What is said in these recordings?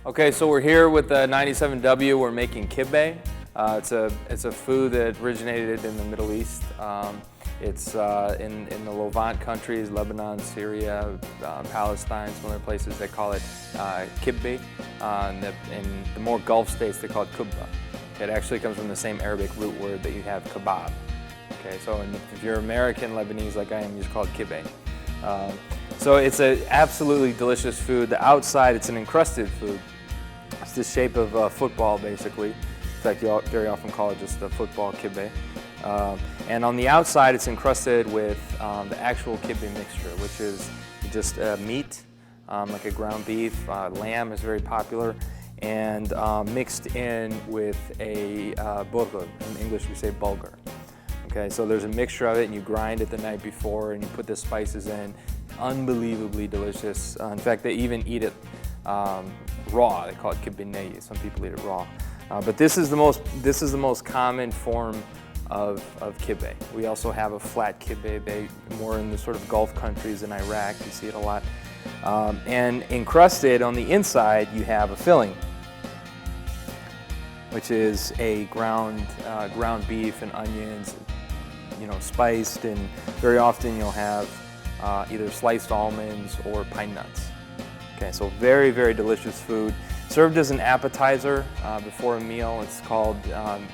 Okay, so we're here with the 97W. We're making kibbeh. It's a food that originated in the Middle East. It's in the Levant countries, Lebanon, Syria, Palestine, some other places they call it kibbeh. In the more Gulf states they call it kubba. It actually comes from the same Arabic root word that you have kebab. Okay, so if you're American, Lebanese like I am, you just call it kibbeh. So it's an absolutely delicious food. The outside, it's an encrusted food. It's the shape of a football, basically. In fact, you very often call it just a football kibbeh. And on the outside, it's encrusted with the actual kibbeh mixture, which is just meat, like a ground beef. Lamb is very popular, and mixed in with a bulgur. In English, we say bulgur. Okay, so there's a mixture of it, and you grind it the night before, and you put the spices in. Unbelievably delicious. In fact, they even eat it raw. They call it kibbeh. Some people eat it raw. But this is the most common form of kibbeh. We also have a flat kibbeh. More in the sort of Gulf countries in Iraq. You see it a lot. And encrusted on the inside, you have a filling, which is a ground beef and onions, spiced, and very often you'll have either sliced almonds or pine nuts. Okay, so very, very delicious food. Served as an appetizer before a meal. It's called,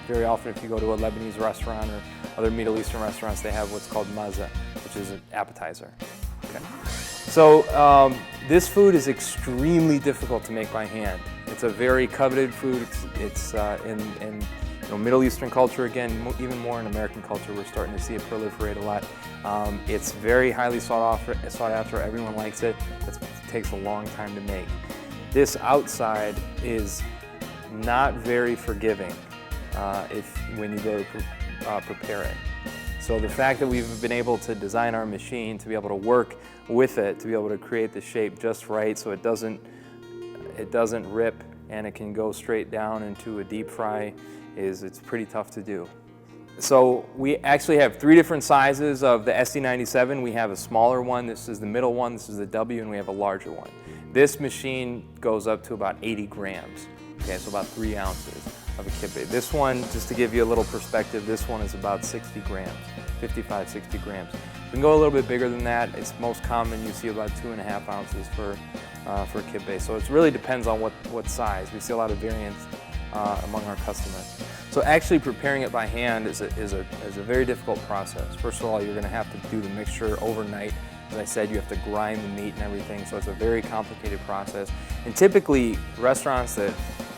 very often if you go to a Lebanese restaurant or other Middle Eastern restaurants, they have what's called maza, which is an appetizer. Okay. So this food is extremely difficult to make by hand. It's a very coveted food. It's in Middle Eastern culture, again, even more in American culture, we're starting to see it proliferate a lot. It's very highly sought after. Everyone likes it. It takes a long time to make. This outside is not very forgiving when you go to prepare it. So the fact that we've been able to design our machine to be able to work with it, to be able to create the shape just right so it doesn't rip and it can go straight down into a deep fry, it's pretty tough to do. So we actually have 3 different sizes of the SD97. We have a smaller one, this is the middle one, this is the W, and we have a larger one. This machine goes up to about 80 grams, okay, so about 3 ounces of a kibbeh. This one, just to give you a little perspective, this one is about 60 grams, 55, 60 grams. We can go a little bit bigger than that. It's most common, you see about 2.5 ounces for kibbeh. So it really depends on what size. We see a lot of variance among our customers. So actually preparing it by hand is a very difficult process. First of all, you're going to have to do the mixture overnight. As I said, you have to grind the meat and everything, so it's a very complicated process. And typically, restaurants that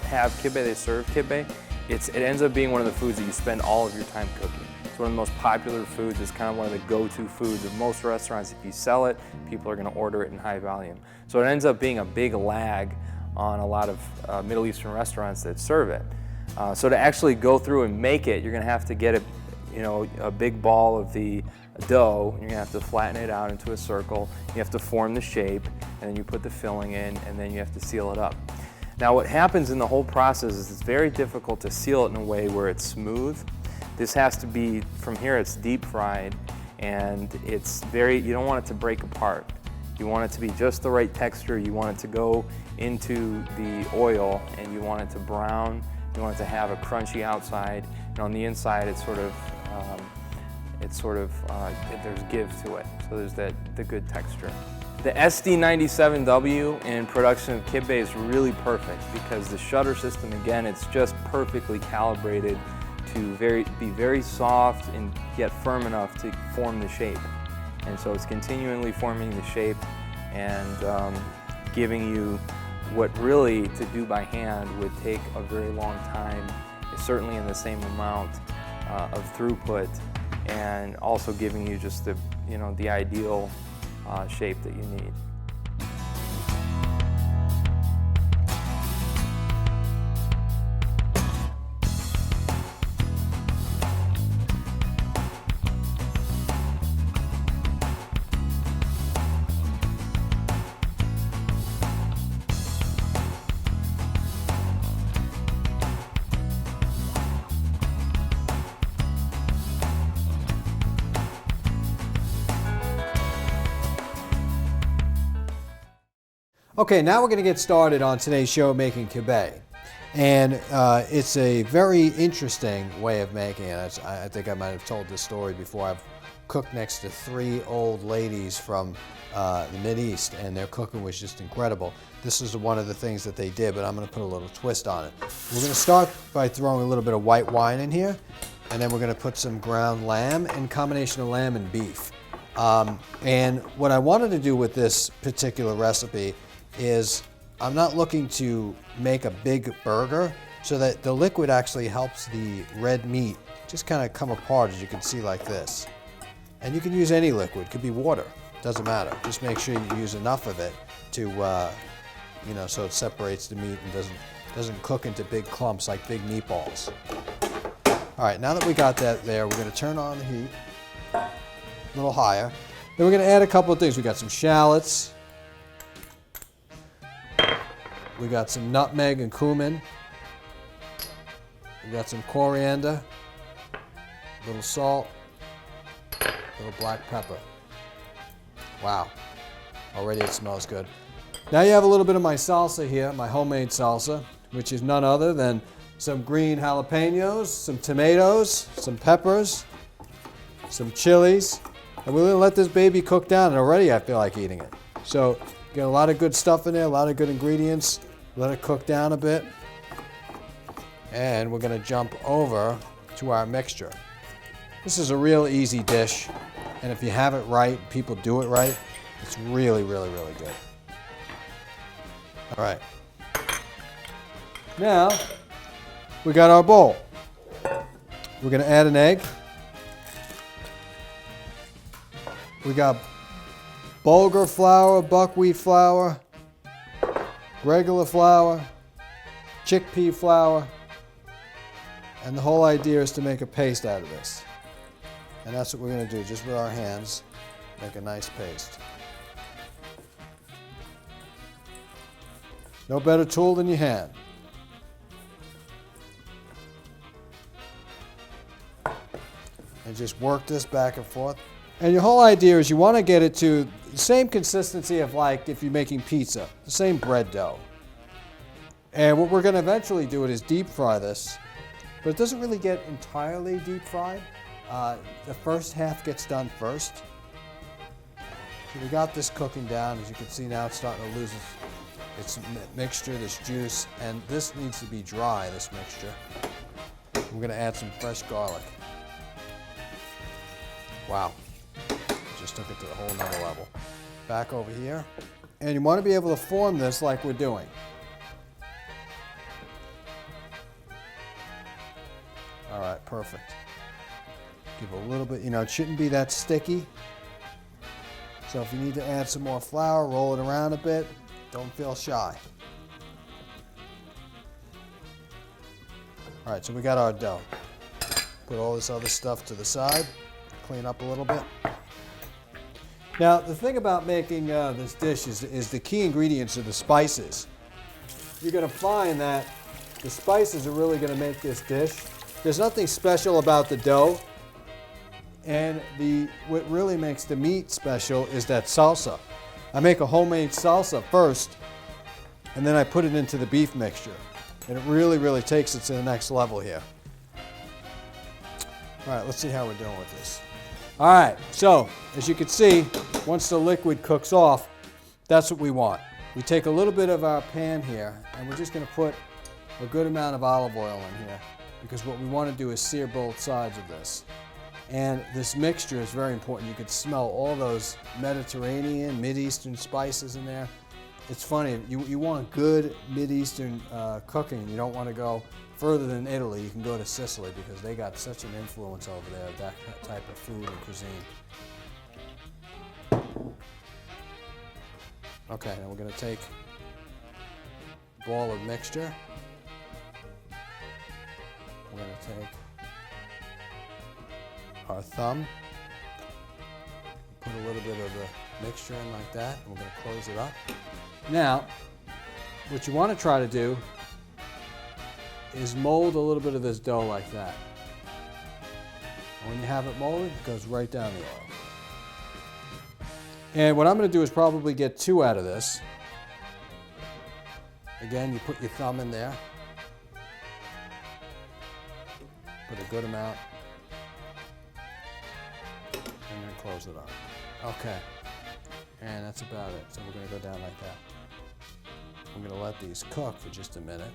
have kibbeh, they serve kibbeh, it ends up being one of the foods that you spend all of your time cooking. It's one of the most popular foods. It's kind of one of the go-to foods of most restaurants. If you sell it, people are going to order it in high volume. So it ends up being a big lag on a lot of Middle Eastern restaurants that serve it. So to actually go through and make it, you're going to have to get a big ball of the dough, and you're going to have to flatten it out into a circle. You have to form the shape, and then you put the filling in, and then you have to seal it up. Now what happens in the whole process is it's very difficult to seal it in a way where it's smooth. This has to be, from here it's deep fried, and you don't want it to break apart. You want it to be just the right texture. You want it to go into the oil, and you want it to brown. You want it to have a crunchy outside, and on the inside it's sort of there's give to it. So there's the good texture. The SD97W in production of Kibbeh is really perfect because the shutter system, again, it's just perfectly calibrated to be very soft and yet firm enough to form the shape. And so it's continually forming the shape and giving you what really to do by hand would take a very long time, certainly in the same amount of throughput, and also giving you just the ideal shape that you need. Okay, now we're going to get started on today's show, making kibbeh. And it's a very interesting way of making it. I think I might have told this story before. I've cooked next to 3 old ladies from the Mideast, and their cooking was just incredible. This is one of the things that they did, but I'm going to put a little twist on it. We're going to start by throwing a little bit of white wine in here, and then we're going to put some ground lamb and combination of lamb and beef. And what I wanted to do with this particular recipe is I'm not looking to make a big burger, so that the liquid actually helps the red meat just kind of come apart, as you can see, like this. And you can use any liquid, it could be water, doesn't matter. Just make sure you use enough of it to, so it separates the meat and doesn't cook into big clumps like big meatballs. All right, now that we got that there, we're going to turn on the heat a little higher. Then we're going to add a couple of things. We got some shallots. We got some nutmeg and cumin. We got some coriander, a little salt, a little black pepper. Wow, already it smells good. Now you have a little bit of my salsa here, my homemade salsa, which is none other than some green jalapenos, some tomatoes, some peppers, some chilies. And we're gonna let this baby cook down, and already I feel like eating it. So get a lot of good stuff in there, a lot of good ingredients. Let it cook down a bit. And we're going to jump over to our mixture. This is a real easy dish. And if you have it right, people do it right, it's really, really, really good. All right. Now, we got our bowl. We're going to add an egg. We got bulgur flour, buckwheat flour, regular flour, chickpea flour, and the whole idea is to make a paste out of this. And that's what we're going to do, just with our hands, make a nice paste. No better tool than your hand. And just work this back and forth. And your whole idea is you want to get it to the same consistency of, like, if you're making pizza, the same bread dough. And what we're going to eventually do is deep fry this, but it doesn't really get entirely deep fried. The first half gets done first. So we got this cooking down. As you can see now, it's starting to lose its mixture, this juice, and this needs to be dry, this mixture. We're going to add some fresh garlic. Wow. Just took it to a whole nother level. Back over here. And you want to be able to form this like we're doing. All right, perfect. Give a little bit, it shouldn't be that sticky. So if you need to add some more flour, roll it around a bit. Don't feel shy. All right, so we got our dough. Put all this other stuff to the side. Clean up a little bit. Now, the thing about making this dish is the key ingredients are the spices. You're going to find that the spices are really going to make this dish. There's nothing special about the dough. And what really makes the meat special is that salsa. I make a homemade salsa first, and then I put it into the beef mixture. And it really, really takes it to the next level here. All right, let's see how we're doing with this. All right, so as you can see, once the liquid cooks off, that's what we want. We take a little bit of our pan here, and we're just going to put a good amount of olive oil in here, because what we want to do is sear both sides of this. And this mixture is very important. You can smell all those Mediterranean, Mid-Eastern spices in there. It's funny, you want good Mid-Eastern cooking. You don't want to go further than Italy. You can go to Sicily, because they got such an influence over there, that type of food and cuisine. Okay, now we're going to take a ball of mixture. We're going to take our thumb, put a little bit of the mixture in like that, and we're going to close it up. Now, what you want to try to do is mold a little bit of this dough like that. And when you have it molded, it goes right down the oil. And what I'm going to do is probably get 2 out of this. Again, you put your thumb in there. Put a good amount. And then close it up. Okay. And that's about it. So we're going to go down like that. I'm going to let these cook for just a minute.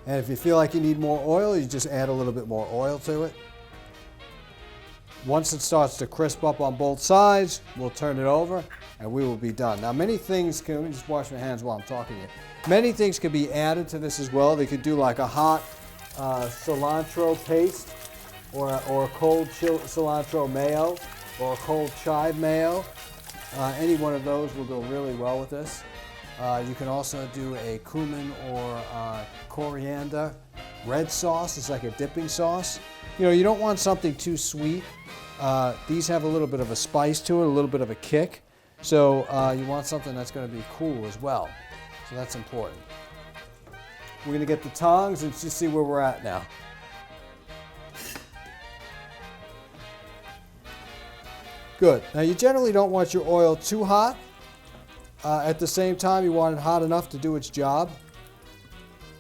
And if you feel like you need more oil, you just add a little bit more oil to it. Once it starts to crisp up on both sides, we'll turn it over and we will be done. Now many things let me just wash my hands while I'm talking here. Many things can be added to this as well. They could do like a hot cilantro paste, or a cold cilantro mayo, or a cold chive mayo. Any one of those will go really well with this. You can also do a cumin or coriander red sauce. It's like a dipping sauce. You know, you don't want something too sweet. These have a little bit of a spice to it, a little bit of a kick. So you want something that's going to be cool as well. So that's important. We're going to get the tongs and just see where we're at now. Good. Now you generally don't want your oil too hot. At the same time, you want it hot enough to do its job.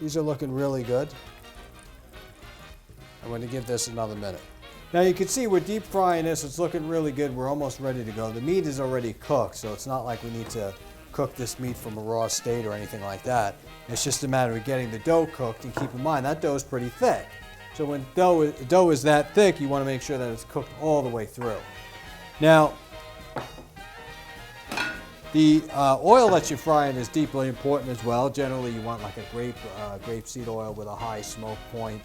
These are looking really good. I'm going to give this another minute. Now you can see we're deep frying this. It's looking really good. We're almost ready to go. The meat is already cooked, so it's not like we need to cook this meat from a raw state or anything like that. It's just a matter of getting the dough cooked, and keep in mind that dough is pretty thick. So when dough is that thick, you want to make sure that it's cooked all the way through. Now, the oil that you're frying is deeply important as well. Generally, you want like a grapeseed oil with a high smoke point.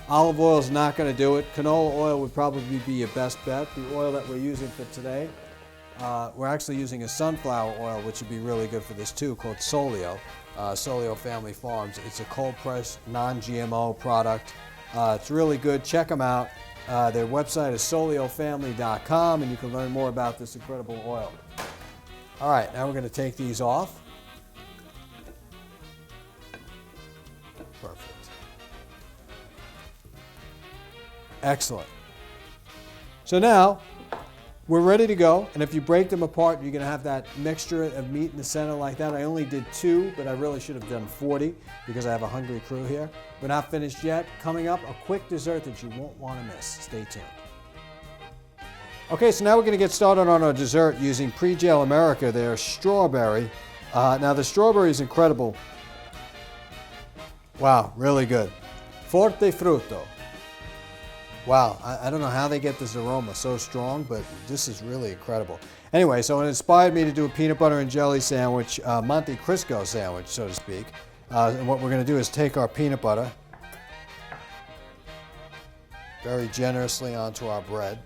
Olive oil is not going to do it. Canola oil would probably be your best bet. The oil that we're using for today, we're actually using a sunflower oil, which would be really good for this too, called Solio. Solio Family Farms. It's a cold-pressed, non-GMO product. It's really good. Check them out. Their website is soliofamily.com, and you can learn more about this incredible oil. All right, now we're going to take these off. Perfect. Excellent. So now we're ready to go, and if you break them apart, you're going to have that mixture of meat in the center like that. I only did 2, but I really should have done 40 because I have a hungry crew here. We're not finished yet. Coming up, a quick dessert that you won't want to miss. Stay tuned. Okay, so now we're going to get started on our dessert using Pre-Gel America, their strawberry. Now the strawberry is incredible. Wow, really good. Forte frutto. Wow, I don't know how they get this aroma so strong, but this is really incredible. Anyway, so it inspired me to do a peanut butter and jelly sandwich, Monte Cristo sandwich, so to speak. And what we're going to do is take our peanut butter very generously onto our bread.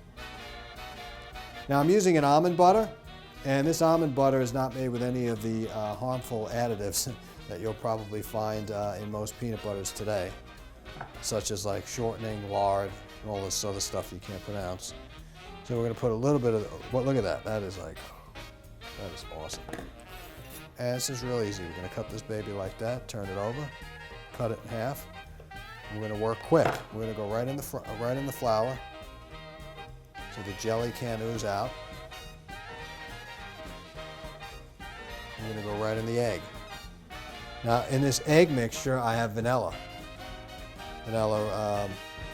Now I'm using an almond butter, and this almond butter is not made with any of the harmful additives that you'll probably find in most peanut butters today, such as like shortening, lard, and all this other stuff you can't pronounce. So we're going to put a little bit of, well, look at that. That is awesome. And this is real easy. We're going to cut this baby like that, turn it over, cut it in half. We're going to work quick. We're going to go right in the flour, so the jelly can't ooze out. I'm going to go right in the egg. Now, in this egg mixture, I have vanilla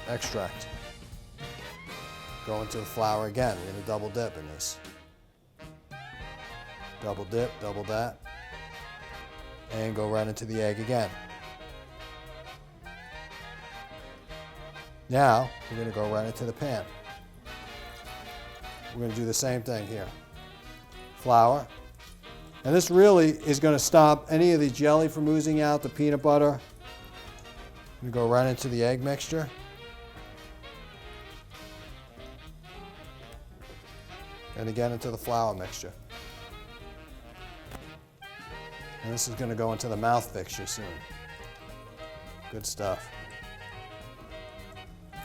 extract. Go into the flour again. We're going to double dip in this. Double dip, double that. And go right into the egg again. Now, we're going to go right into the pan. We're going to do the same thing here. Flour. And this really is going to stop any of the jelly from oozing out, the peanut butter. We go right into the egg mixture. And again into the flour mixture. And this is going to go into the mouth fixture soon. Good stuff.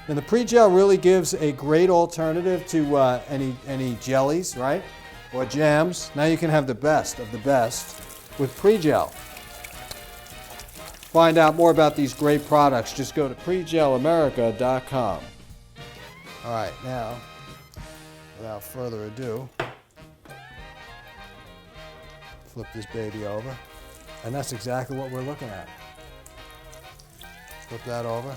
And the pre-gel really gives a great alternative to any jellies, right? Or jams. Now you can have the best of the best with pre-gel. Find out more about these great products. Just go to pregelamerica.com. All right, now, without further ado, flip this baby over. And that's exactly what we're looking at. Flip that over.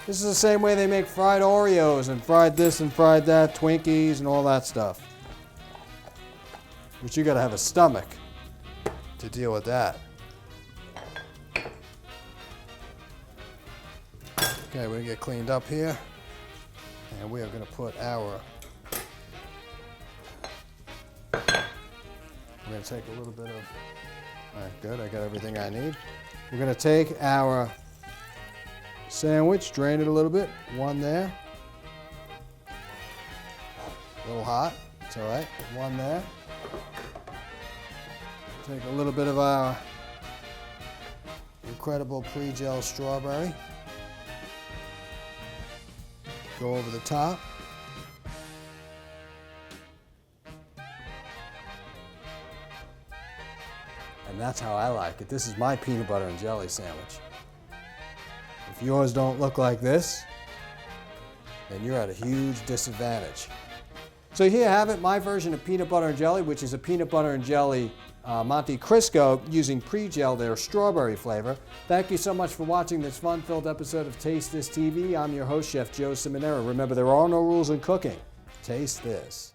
This is the same way they make fried Oreos and fried this and fried that, Twinkies and all that stuff. But you got to have a stomach to deal with that. Okay, we're going to get cleaned up here. And we are going to put our... We're going to take a little bit of... All right, good. I got everything I need. We're going to take our sandwich, drain it a little bit. One there. A little hot. It's all right. One there. Take a little bit of our incredible pre-gel strawberry. Go over the top. And that's how I like it. This is my peanut butter and jelly sandwich. If yours don't look like this, then you're at a huge disadvantage. So here you have it, my version of peanut butter and jelly, which is a peanut butter and jelly Monte Cristo using pre-gel, their strawberry flavor. Thank you so much for watching this fun-filled episode of Taste This TV. I'm your host, Chef Joe Simonera. Remember, there are no rules in cooking. Taste this.